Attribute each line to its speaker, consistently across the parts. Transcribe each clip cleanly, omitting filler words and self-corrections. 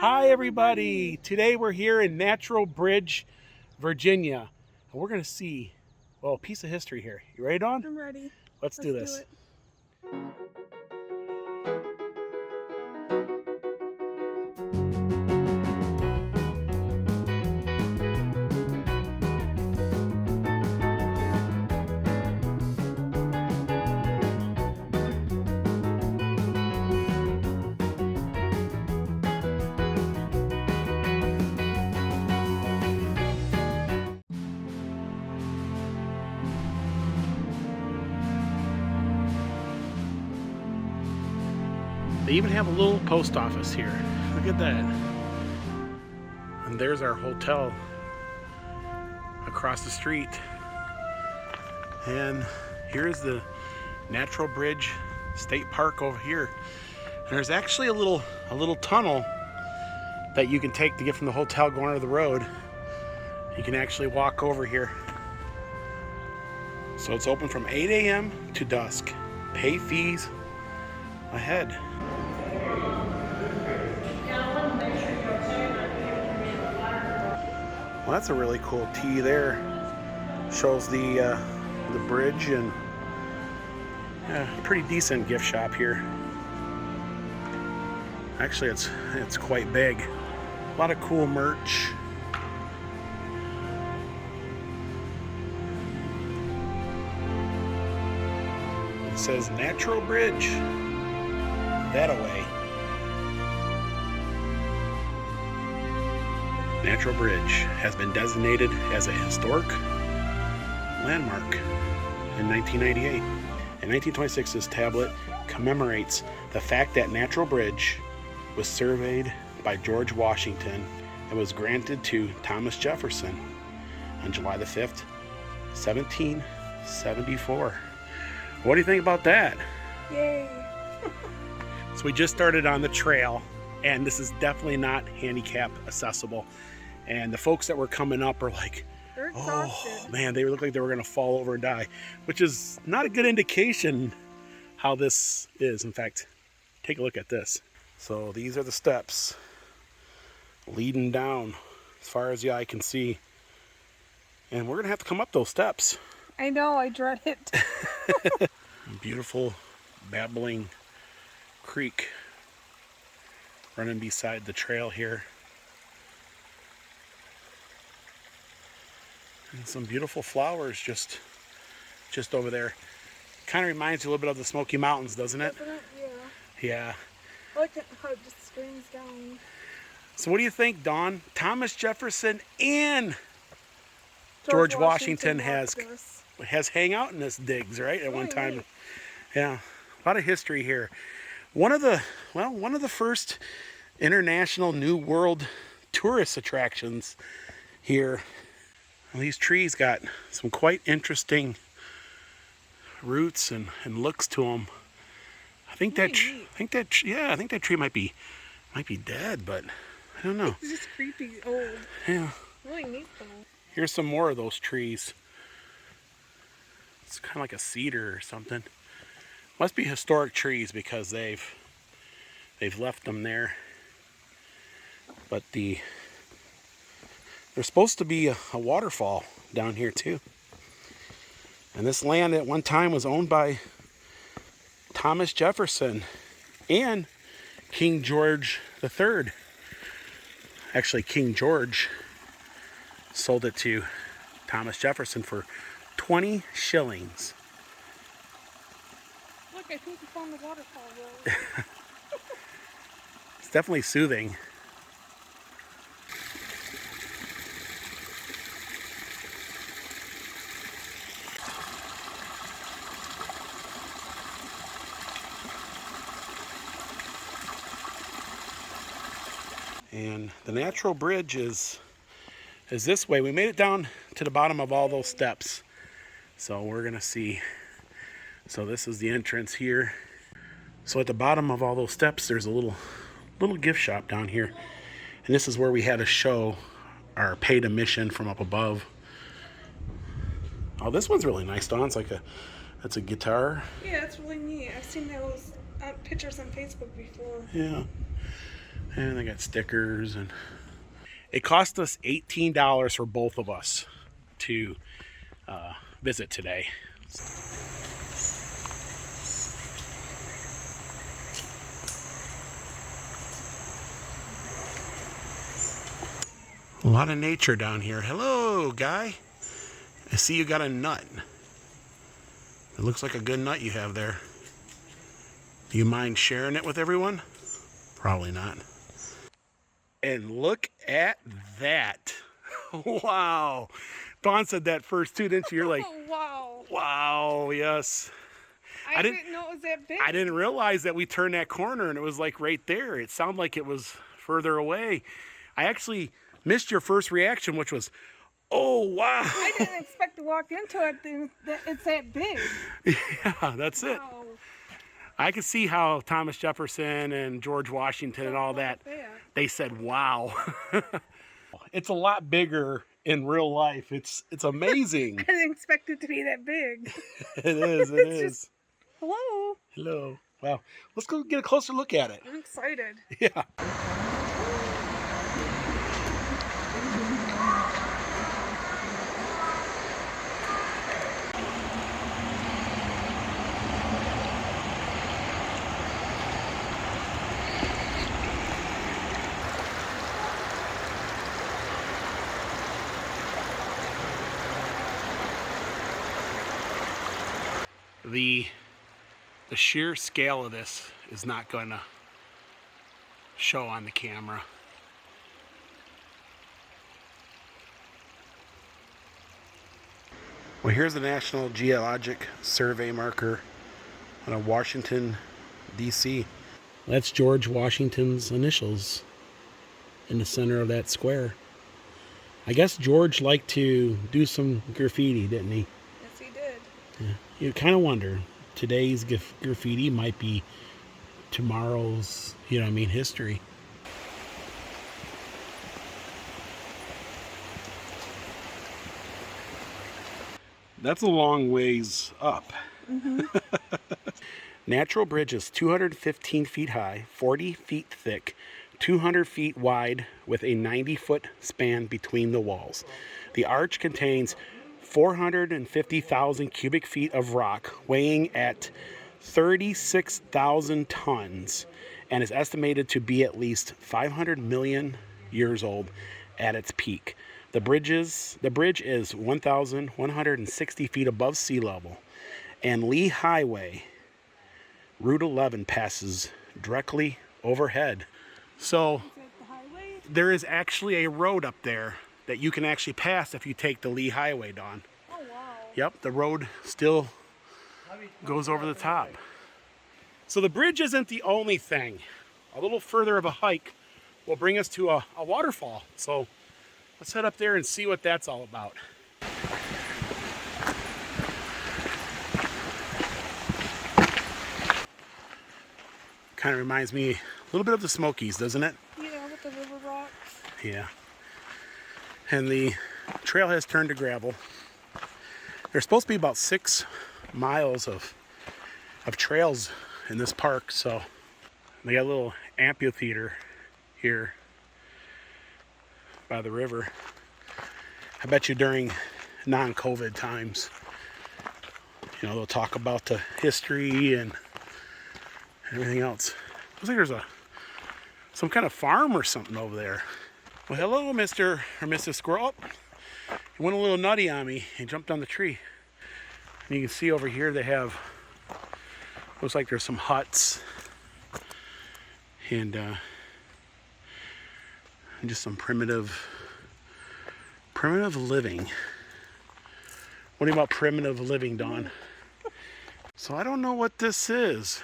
Speaker 1: Hi everybody! Today we're here in Natural Bridge, Virginia, and we're going to see, well, a piece of history here. You ready, Dawn?
Speaker 2: I'm ready.
Speaker 1: Let's do this.
Speaker 2: Do it.
Speaker 1: They even have a little post office here. Look at that. And there's our hotel across the street. And here's the Natural Bridge State Park over here. And there's actually a little tunnel that you can take to get from the hotel going to the road. You can actually walk over here. So it's open from 8 a.m. to dusk. Pay fees ahead. Well, that's a really cool T there. Shows the bridge, and pretty decent gift shop here. Actually, it's quite big. A lot of cool merch. It says Natural Bridge. That-a-way. Natural Bridge has been designated as a historic landmark in 1998. In 1926, this tablet commemorates the fact that Natural Bridge was surveyed by George Washington and was granted to Thomas Jefferson on July the 5th, 1774. What do you think about that?
Speaker 2: Yay!
Speaker 1: So we just started on the trail, and this is definitely not handicap accessible. And the folks that were coming up are like, oh man, they look like they were going to fall over and die, which is not a good indication how this is. In fact, take a look at this. So these are the steps leading down as far as the eye can see. And we're going to have to come up those steps.
Speaker 2: I know, I dread it.
Speaker 1: Beautiful babbling creek running beside the trail here. And some beautiful flowers just over there. Kind of reminds you a little bit of the Smoky Mountains, doesn't it?
Speaker 2: Yeah.
Speaker 1: Yeah.
Speaker 2: I like it how it just streams down.
Speaker 1: So what do you think, Dawn? Thomas Jefferson and George Washington has hang out in this digs, right? At one time.
Speaker 2: Right.
Speaker 1: Yeah. A lot of history here. One of the first international New World tourist attractions here. Well, these trees got some quite interesting roots and looks to them. I think that tree might be dead, but I don't know.
Speaker 2: It's just creepy old.
Speaker 1: Yeah.
Speaker 2: Really neat though.
Speaker 1: Here's some more of those trees. It's kind of like a cedar or something. Must be historic trees because they've left them there. But there's supposed to be a waterfall down here too. And this land at one time was owned by Thomas Jefferson and King George III. Actually, King George sold it to Thomas Jefferson for 20 shillings.
Speaker 2: Look, I think we found the waterfall though.
Speaker 1: It's definitely soothing. And the Natural Bridge is this way. We made it down to the bottom of all those steps. So we're gonna see. So this is the entrance here. So at the bottom of all those steps, there's a little gift shop down here. And this is where we had to show our paid admission from up above. Oh, this one's really nice, Dawn. It's like that's a guitar.
Speaker 2: Yeah, it's really neat. I've seen those pictures on Facebook before.
Speaker 1: Yeah. And they got stickers, and it cost us $18 for both of us to visit today. A lot of nature down here. Hello, guy. I see you got a nut. It looks like a good nut you have there. Do you mind sharing it with everyone? Probably not. And look at that. Wow. Dawn said that first too, didn't you? You're like,
Speaker 2: Wow.
Speaker 1: wow, yes.
Speaker 2: I didn't know it was that big.
Speaker 1: I didn't realize that we turned that corner and it was like right there. It sounded like it was further away. I actually missed your first reaction, which was, oh, wow.
Speaker 2: I didn't expect to walk into it. It's that big.
Speaker 1: Yeah, that's it.
Speaker 2: Wow.
Speaker 1: I could see how Thomas Jefferson and George Washington and all that, they said, wow. It's a lot bigger in real life. It's amazing.
Speaker 2: I didn't expect it to be that big.
Speaker 1: It is, it is.
Speaker 2: Just, hello.
Speaker 1: Hello. Well, let's go get a closer look at it.
Speaker 2: I'm excited.
Speaker 1: Yeah. The sheer scale of this is not going to show on the camera. Well, here's the National Geologic Survey marker on Washington, D.C. That's George Washington's initials in the center of that square. I guess George liked to do some graffiti, didn't he?
Speaker 2: Yes, he did.
Speaker 1: Yeah. You kind of wonder, today's graffiti might be tomorrow's, history. That's a long ways up.
Speaker 2: Mm-hmm.
Speaker 1: Natural bridge is 215 feet high, 40 feet thick, 200 feet wide with a 90-foot span between the walls. The arch contains 450,000 cubic feet of rock weighing at 36,000 tons and is estimated to be at least 500 million years old at its peak. The bridge is 1,160 feet above sea level, and Lee Highway, Route 11, passes directly overhead. So
Speaker 2: Is that the highway?
Speaker 1: there is actually a road up there that you can actually pass if you take the Lee Highway, Dawn.
Speaker 2: Oh, wow.
Speaker 1: Yep, the road still goes over the top. So the bridge isn't the only thing. A little further of a hike will bring us to a waterfall. So let's head up there and see what that's all about. Kind of reminds me a little bit of the Smokies, doesn't it?
Speaker 2: Yeah, with the river rocks.
Speaker 1: Yeah. And the trail has turned to gravel. There's supposed to be about 6 miles of trails in this park, so they got a little amphitheater here by the river. I bet you during non-COVID times, they'll talk about the history and everything else. Looks like there's some kind of farm or something over there. Well, hello, Mr. or Mrs. Squirrel. He went a little nutty on me and jumped on the tree. And you can see over here they have, looks like there's some huts and just some primitive living. What do you about primitive living, Dawn? So I don't know what this is.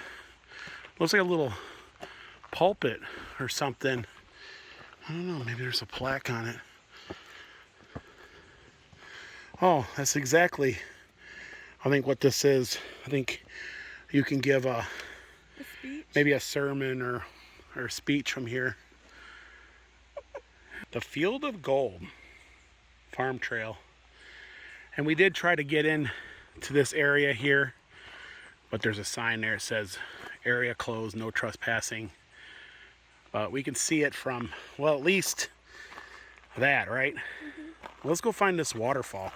Speaker 1: Looks like a little pulpit or something. I don't know, maybe there's a plaque on it. Oh, that's exactly, I think, what this is. I think you can give maybe a sermon or a speech from here. The Field of Gold Farm Trail. And we did try to get in to this area here, but there's a sign there that says area closed, no trespassing. But we can see it from, well, at least that, right? Well, let's go find this waterfall.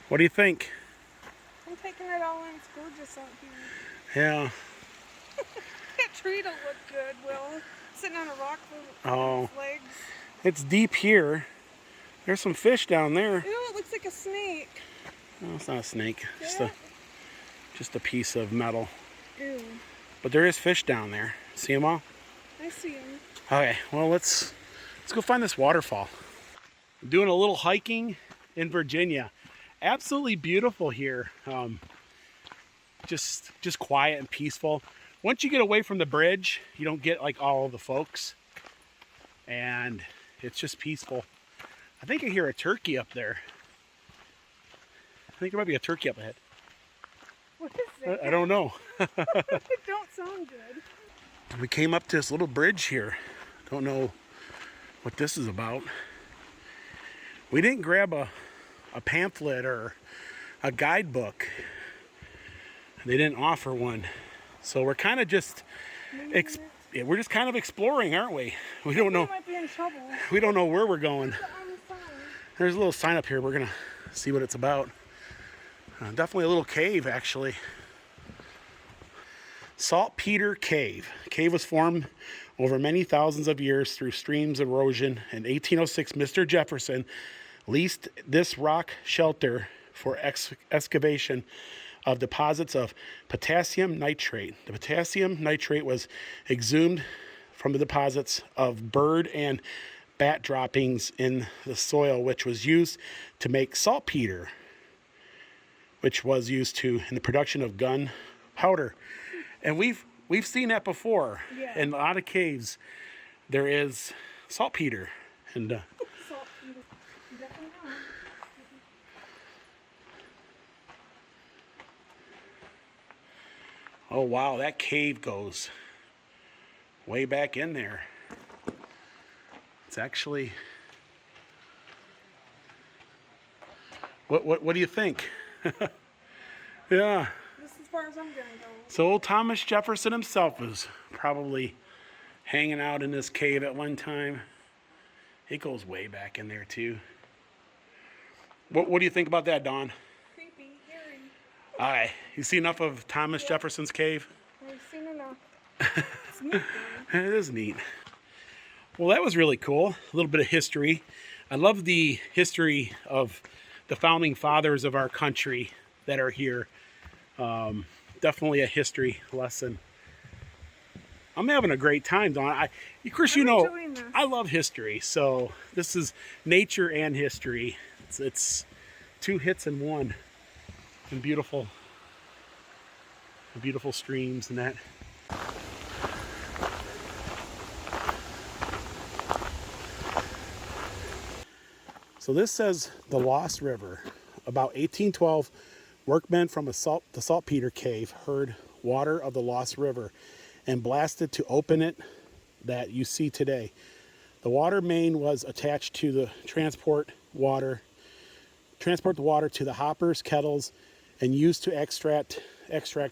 Speaker 1: What do you think?
Speaker 2: I'm taking it all in. It's gorgeous out here.
Speaker 1: Yeah.
Speaker 2: That tree don't look good, Will. Sitting on a rock with its legs.
Speaker 1: It's deep here. There's some fish down there.
Speaker 2: Ew, it looks like a snake.
Speaker 1: No, it's not a snake.
Speaker 2: Yeah.
Speaker 1: Just a piece of metal.
Speaker 2: Ew.
Speaker 1: But there is fish down there. See them all?
Speaker 2: I see them.
Speaker 1: Okay, well let's go find this waterfall. I'm doing a little hiking in Virginia. Absolutely beautiful here. Just quiet and peaceful. Once you get away from the bridge, you don't get like all of the folks. And it's just peaceful. I think I hear a turkey up there. I think there might be a turkey up ahead.
Speaker 2: What is it?
Speaker 1: I don't know.
Speaker 2: It don't sound good.
Speaker 1: We came up to this little bridge here. Don't know what this is about. We didn't grab a pamphlet or a guidebook. They didn't offer one. So we're kind of just we're just kind of exploring, aren't we? We don't know.
Speaker 2: We might be in trouble.
Speaker 1: We don't know where we're going. There's a little sign up here. We're gonna see what it's about. Definitely a little cave, actually. Saltpeter Cave. The cave was formed over many thousands of years through streams erosion. In 1806, Mr. Jefferson leased this rock shelter for excavation of deposits of potassium nitrate. The potassium nitrate was exhumed from the deposits of bird and bat droppings in the soil, which was used to make saltpeter, which was used in the production of gunpowder. And we've seen that before.
Speaker 2: Yeah.
Speaker 1: In a lot of caves, there is saltpeter. And
Speaker 2: Saltpeter. You definitely know.
Speaker 1: oh wow, that cave goes way back in there. It's actually. What do you think? Yeah.
Speaker 2: This is as far as I'm gonna go.
Speaker 1: So old Thomas Jefferson himself was probably hanging out in this cave at one time. It goes way back in there too. What do you think about that, Dawn?
Speaker 2: Creepy, hairy.
Speaker 1: All right, you see enough of Thomas Jefferson's cave?
Speaker 2: I've seen enough. It's neat though.
Speaker 1: It is neat. Well, that was really cool. A little bit of history. I love the history of the founding fathers of our country that are here. Definitely a history lesson. I'm having a great time, Dawn. Chris, you know, I love history. So this is nature and history. It's two hits in one. And beautiful streams and that. So this says the Lost River. About 1812, workmen from the Saltpeter Cave heard water of the Lost River and blasted to open it that you see today. The water main was attached to the transport the water to the hoppers, kettles, and used to extract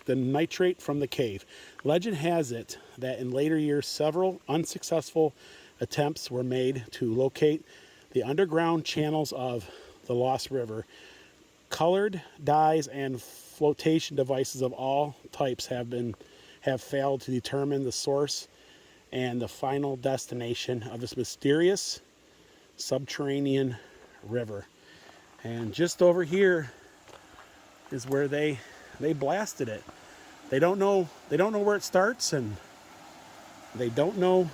Speaker 1: the nitrate from the cave. Legend has it that in later years, several unsuccessful attempts were made to locate the underground channels of the Lost River. Colored dyes and flotation devices of all types have failed to determine the source and the final destination of this mysterious subterranean river. And just over here is where they blasted it. They don't know where it starts, and they don't know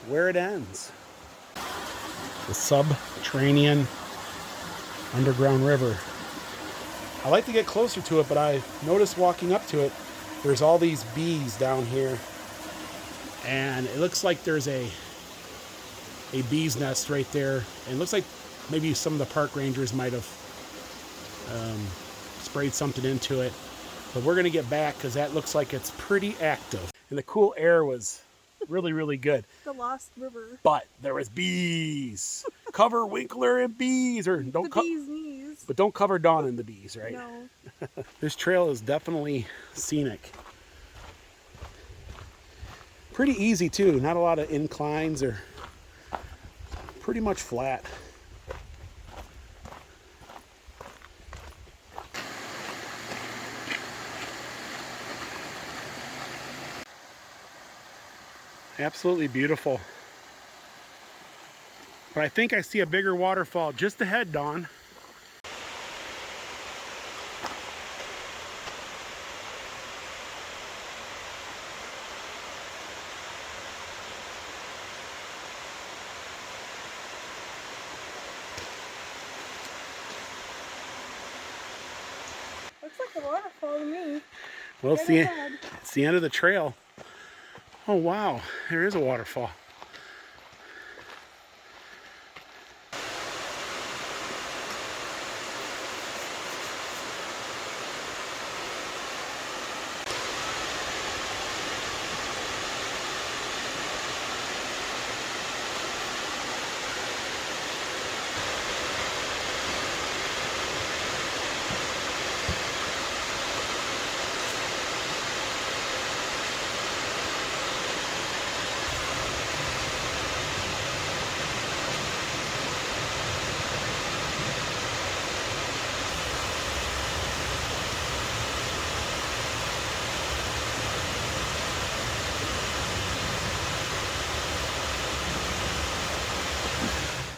Speaker 1: where it ends. The subterranean underground river. I like to get closer to it, but I noticed walking up to it, there's all these bees down here, and it looks like there's a bee's nest right there, and it looks like maybe some of the park rangers might have sprayed something into it, but we're gonna get back because that looks like it's pretty active, and the cool air was really good.
Speaker 2: The Lost River.
Speaker 1: But there was bees. Cover Winkler and bees, or don't
Speaker 2: the bee's knees.
Speaker 1: But don't cover Dawn and the bees, right?
Speaker 2: No.
Speaker 1: This trail is definitely scenic. Pretty easy too, not a lot of inclines, or pretty much flat. Absolutely beautiful. But I think I see a bigger waterfall just ahead, Dawn.
Speaker 2: Looks like a waterfall to me.
Speaker 1: Well, it's the end of the trail. Oh wow, there is a waterfall.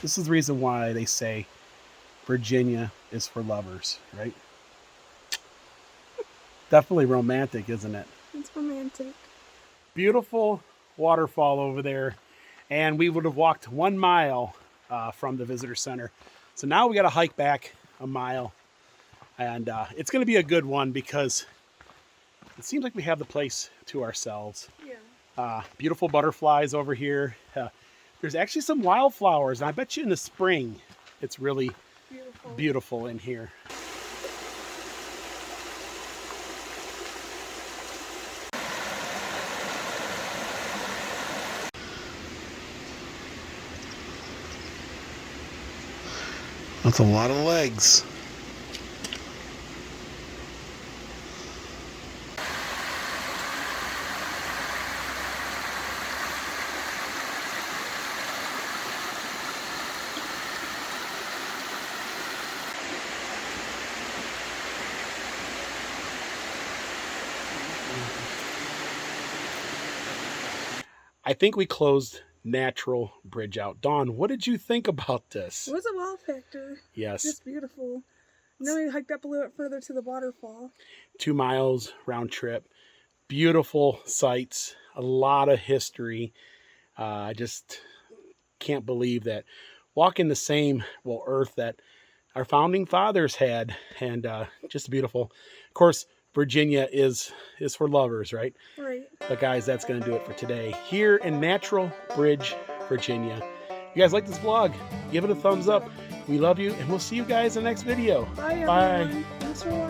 Speaker 1: This is the reason why they say Virginia is for lovers, right? Definitely romantic, isn't it?
Speaker 2: It's romantic.
Speaker 1: Beautiful waterfall over there. And we would have walked 1 mile from the visitor center. So now we got to hike back a mile. And it's going to be a good one because it seems like we have the place to ourselves.
Speaker 2: Yeah.
Speaker 1: Beautiful butterflies over here. There's actually some wildflowers. I bet you in the spring it's really beautiful in here. That's a lot of legs. I think we closed Natural Bridge out. Dawn, what did you think about this?
Speaker 2: It was a wow factor.
Speaker 1: Yes.
Speaker 2: Just beautiful. And then we hiked up a little bit further to the waterfall.
Speaker 1: 2 miles round trip. Beautiful sights. A lot of history. I just can't believe that walking the same earth that our founding fathers had, and just beautiful. Of course, Virginia is for lovers, right?
Speaker 2: Right.
Speaker 1: But guys, that's going to do it for today here in Natural Bridge, Virginia. If you guys like this vlog, give it a thumbs up. We love you, and we'll see you guys in the next video.
Speaker 2: Bye,
Speaker 1: Bye.
Speaker 2: everyone. Thanks for watching.